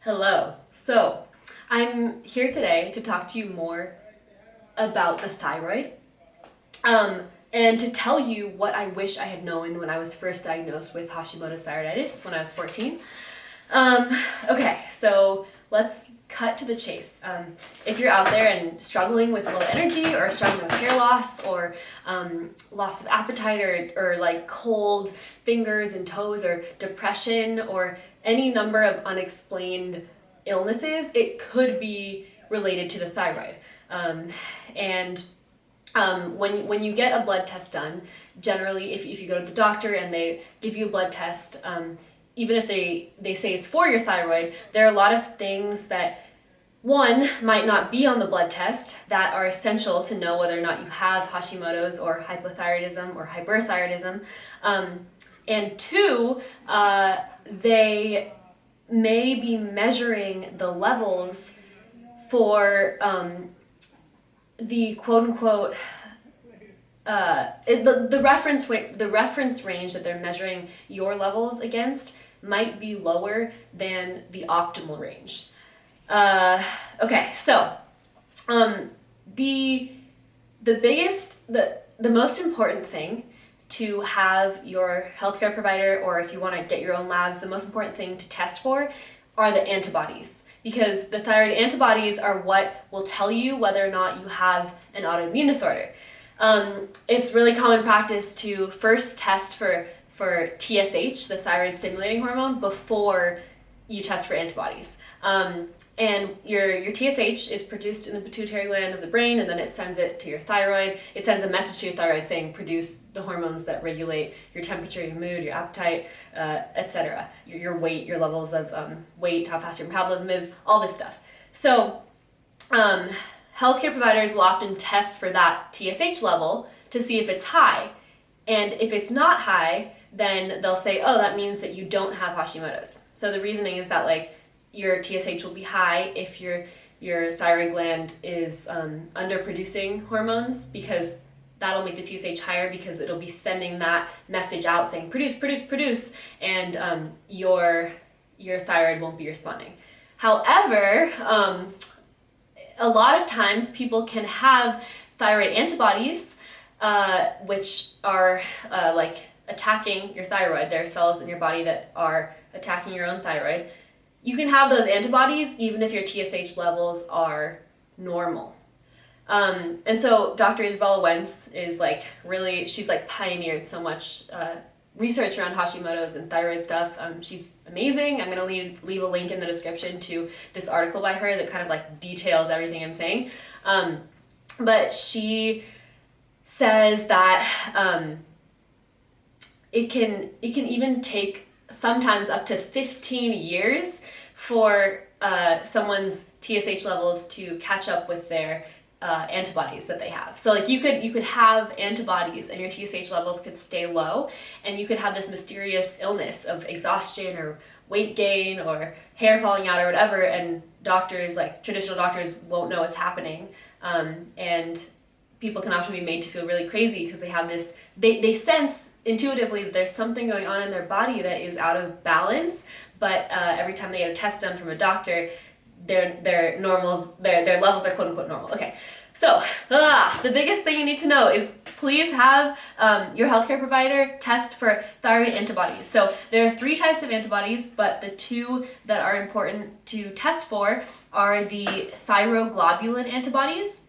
Hello. So, I'm here today to talk to you more about the thyroid, and to tell you what I wish I had known when I was first diagnosed with Hashimoto's thyroiditis when I was 14. Okay, so let's cut to the chase. If you're out there and struggling with low energy or struggling with hair loss or loss of appetite or like cold fingers and toes or depression or any number of unexplained illnesses, it could be related to the thyroid. When you get a blood test done, generally if you go to the doctor and they give you a blood test, even if they say it's for your thyroid, there are a lot of things that, one, might not be on the blood test that are essential to know whether or not you have Hashimoto's or hypothyroidism or hyperthyroidism. And two, they may be measuring the levels for the quote-unquote the reference range that they're measuring your levels against might be lower than the optimal range. Okay, so the most important thing to have your healthcare provider, or if you want to get your own labs, the most important thing to test for are the antibodies, because the thyroid antibodies are what will tell you whether or not you have an autoimmune disorder. It's really common practice to first test for TSH, the thyroid stimulating hormone, before you test for antibodies. And your TSH is produced in the pituitary gland of the brain, and then it sends it to your thyroid. It sends a message to your thyroid saying produce the hormones that regulate your temperature, your mood, your appetite, etc. Your weight, your levels of weight, how fast your metabolism is, all this stuff. So healthcare providers will often test for that TSH level to see if it's high. And if it's not high, then they'll say, oh, that means that you don't have Hashimoto's. So the reasoning is that like your TSH will be high if your thyroid gland is underproducing hormones, because that'll make the TSH higher because it'll be sending that message out saying produce, and your thyroid won't be responding. However, a lot of times people can have thyroid antibodies, which are like attacking your thyroid. There are cells in your body that are attacking your own thyroid. You can have those antibodies even if your TSH levels are normal. And so Dr. Isabella Wentz is like she's like pioneered so much research around Hashimoto's and thyroid stuff. She's amazing. I'm gonna leave a link in the description to this article by her that kind of like details everything I'm saying. But she says that it can even take sometimes up to 15 years for someone's TSH levels to catch up with their antibodies that they have. So like you could have antibodies and your TSH levels could stay low, and you could have this mysterious illness of exhaustion or weight gain or hair falling out or whatever, and doctors, like traditional doctors, won't know what's happening. And people can often be made to feel really crazy because they have this, they sense intuitively that there's something going on in their body that is out of balance, but every time they get a test done from a doctor, their levels are quote unquote normal. Okay, so the biggest thing you need to know is please have your healthcare provider test for thyroid antibodies. So there are 3 types of antibodies, but the 2 that are important to test for are the thyroglobulin antibodies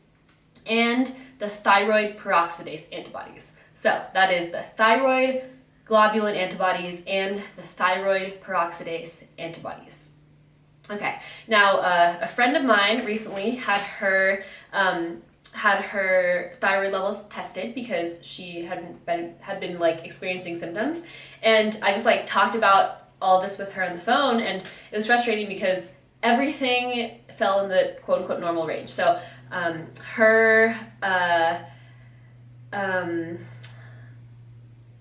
and the thyroid peroxidase antibodies. So that is the thyroid globulin antibodies and the thyroid peroxidase antibodies. Okay, now a friend of mine recently had her thyroid levels tested because she had been like experiencing symptoms, and I just like talked about all this with her on the phone, and it was frustrating because everything fell in the quote unquote normal range. So her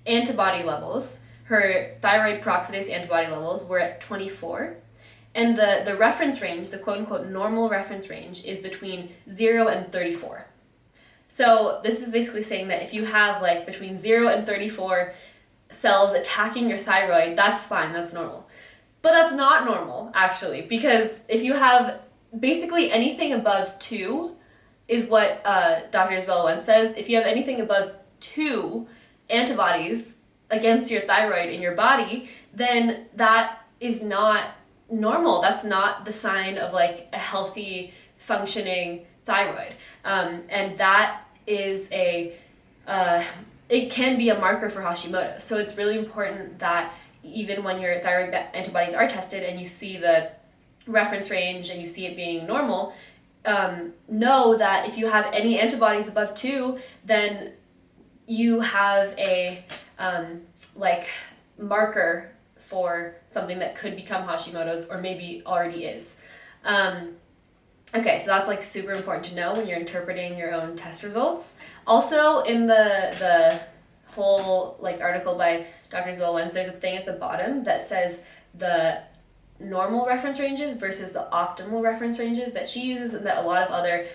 antibody levels, her thyroid peroxidase antibody levels were at 24, and the reference range, the quote-unquote normal reference range, is between 0 and 34. So this is basically saying that if you have like between 0 and 34 cells attacking your thyroid, that's fine, that's normal. But that's not normal, actually, because if you have basically anything above 2 is what Dr. Isabella Wentz says. If you have anything above 2 antibodies against your thyroid in your body, then that is not normal. That's not the sign of like a healthy, functioning thyroid. And that is it can be a marker for Hashimoto. So it's really important that even when your thyroid antibodies are tested and you see the reference range and you see it being normal, know that if you have any antibodies above 2, then you have a like marker for something that could become Hashimoto's or maybe already is. Okay, so that's like super important to know when you're interpreting your own test results. Also, in the whole like article by Dr. Isabella Wentz, there's a thing at the bottom that says the normal reference ranges versus the optimal reference ranges that she uses and that a lot of other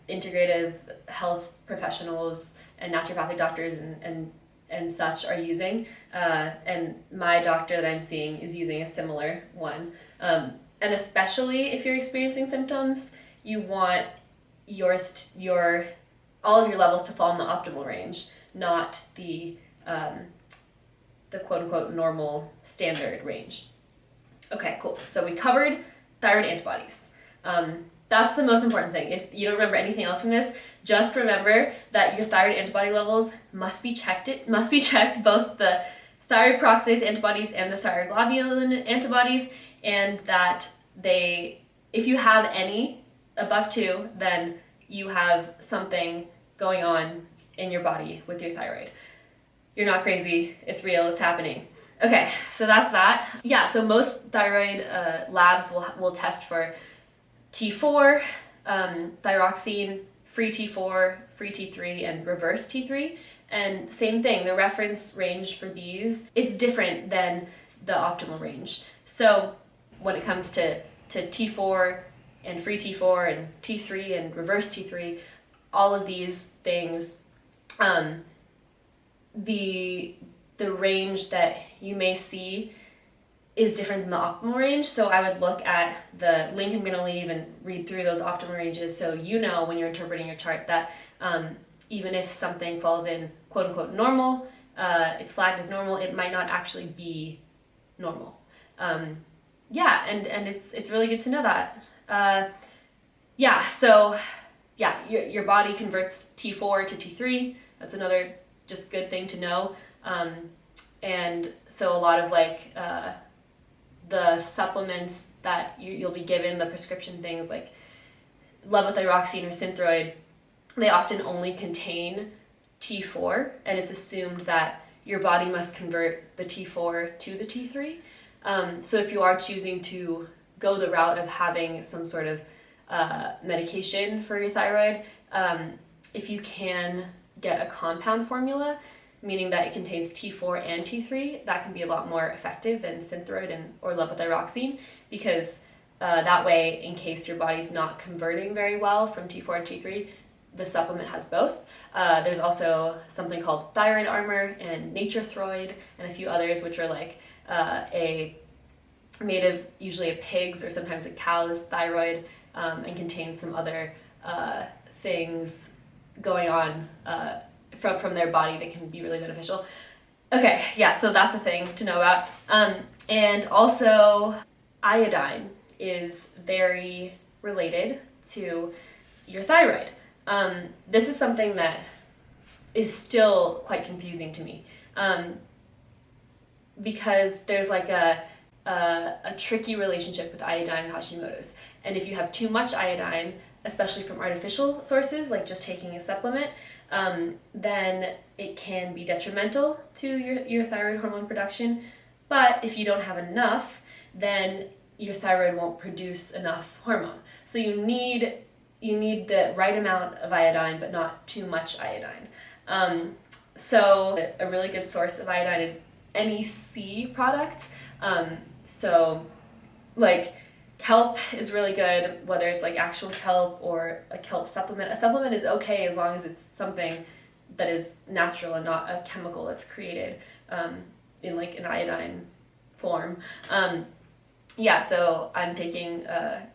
integrative health professionals and naturopathic doctors and such are using. And my doctor that I'm seeing is using a similar one. And especially if you're experiencing symptoms, you want all of your levels to fall in the optimal range, not the quote unquote normal standard range. Okay, cool. So we covered thyroid antibodies. That's the most important thing. If you don't remember anything else from this, just remember that your thyroid antibody levels must be checked. It must be checked, both the thyroid peroxidase antibodies and the thyroglobulin antibodies, and that if you have any above 2, then you have something going on in your body with your thyroid. You're not crazy. It's real. It's happening. Okay, so that's that. Yeah, so most thyroid labs will test for T4, thyroxine, free T4, free T3, and reverse T3. And same thing, the reference range for these, it's different than the optimal range. So when it comes to T4 and free T4 and T3 and reverse T3, all of these things, the range that you may see is different than the optimal range. So I would look at the link I'm going to leave and read through those optimal ranges so you know when you're interpreting your chart that even if something falls in quote unquote normal, it's flagged as normal, it might not actually be normal. Yeah, and it's really good to know that. Your body converts T4 to T3. That's another just good thing to know. And so a lot of like the supplements that you'll be given, the prescription things like levothyroxine or Synthroid, they often only contain T4, and it's assumed that your body must convert the T4 to the T3. So if you are choosing to go the route of having some sort of medication for your thyroid, if you can get a compound formula, meaning that it contains T4 and T3, that can be a lot more effective than Synthroid or levothyroxine, because that way, in case your body's not converting very well from T4 to T3, the supplement has both. There's also something called Thyroid Armor and Nature-Throid and a few others, which are like made of usually a pig's or sometimes a cow's thyroid, and contains some other things going on from their body that can be really beneficial. Okay, yeah, so that's a thing to know about. And also, iodine is very related to your thyroid. This is something that is still quite confusing to me, because there's like a tricky relationship with iodine and Hashimoto's. And if you have too much iodine, especially from artificial sources, like just taking a supplement, then it can be detrimental to your thyroid hormone production. But if you don't have enough, then your thyroid won't produce enough hormone. So you need the right amount of iodine, but not too much iodine. So a really good source of iodine is any sea product. So like kelp is really good, whether it's like actual kelp or a kelp supplement. A supplement is okay as long as it's something that is natural and not a chemical that's created in like an iodine form. yeah, so I'm taking a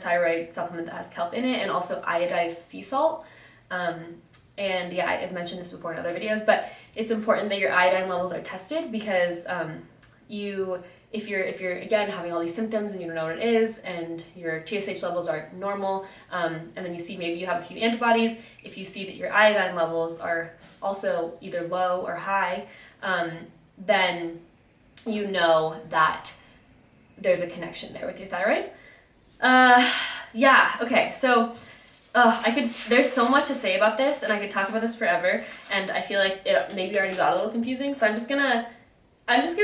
thyroid supplement that has kelp in it, and also iodized sea salt. And yeah, I've mentioned this before in other videos, but it's important that your iodine levels are tested, because if you're again having all these symptoms and you don't know what it is, and your TSH levels are normal, and then you see maybe you have a few antibodies, if you see that your iodine levels are also either low or high, then you know that there's a connection there with your thyroid. Yeah, okay, so there's so much to say about this, and I could talk about this forever, and I feel like it maybe already got a little confusing, so I'm just gonna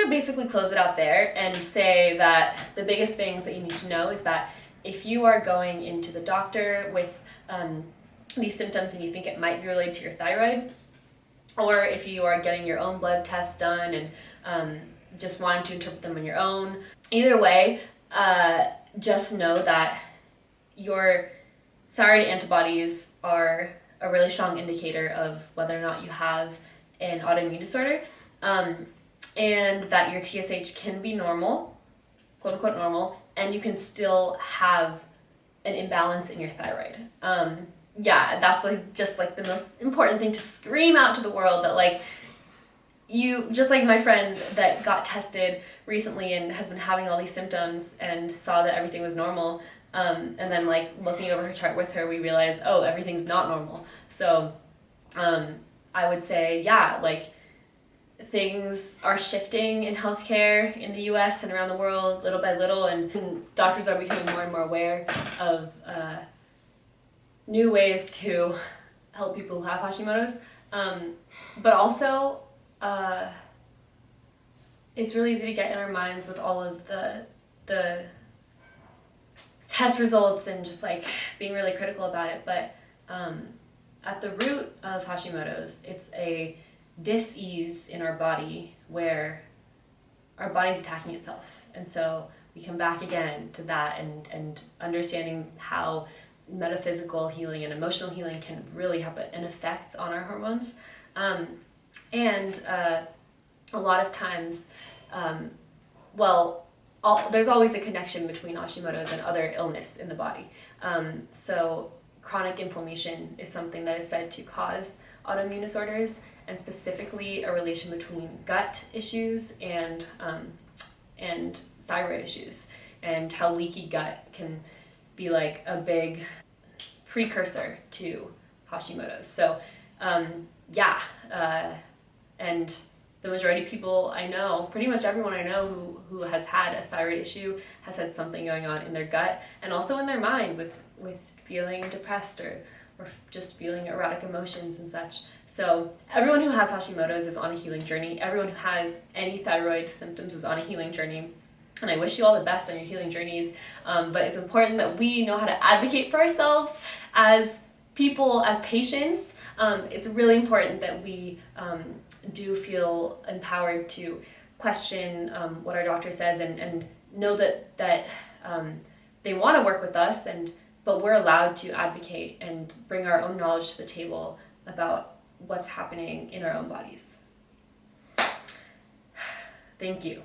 basically close it out there and say that the biggest things that you need to know is that if you are going into the doctor with these symptoms and you think it might be related to your thyroid, or if you are getting your own blood tests done and just wanting to interpret them on your own, either way, just know that your thyroid antibodies are a really strong indicator of whether or not you have an autoimmune disorder, and that your TSH can be normal, quote unquote normal, and you can still have an imbalance in your thyroid. Yeah, that's just the most important thing to scream out to the world, that you, just like my friend that got tested recently and has been having all these symptoms and saw that everything was normal, and then looking over her chart with her, we realized, oh, everything's not normal. So I would say, yeah, things are shifting in healthcare in the US and around the world little by little, and doctors are becoming more and more aware of new ways to help people who have Hashimoto's. But also, it's really easy to get in our minds with all of the test results and just being really critical about it. But at the root of Hashimoto's, it's a dis-ease in our body where our body's attacking itself. And so we come back again to that, and understanding how metaphysical healing and emotional healing can really have an effect on our hormones. And a lot of times, there's always a connection between Hashimoto's and other illness in the body. So chronic inflammation is something that is said to cause autoimmune disorders, and specifically a relation between gut issues and thyroid issues, and how leaky gut can be a big precursor to Hashimoto's. So yeah, and the majority of people I know, pretty much everyone I know who has had a thyroid issue has had something going on in their gut, and also in their mind with feeling depressed or just feeling erratic emotions and such. So everyone who has Hashimoto's is on a healing journey. Everyone who has any thyroid symptoms is on a healing journey. And I wish you all the best on your healing journeys. But it's important that we know how to advocate for ourselves as people, as patients. It's really important that we do feel empowered to question what our doctor says, and know that they want to work with us, but we're allowed to advocate and bring our own knowledge to the table about what's happening in our own bodies. Thank you.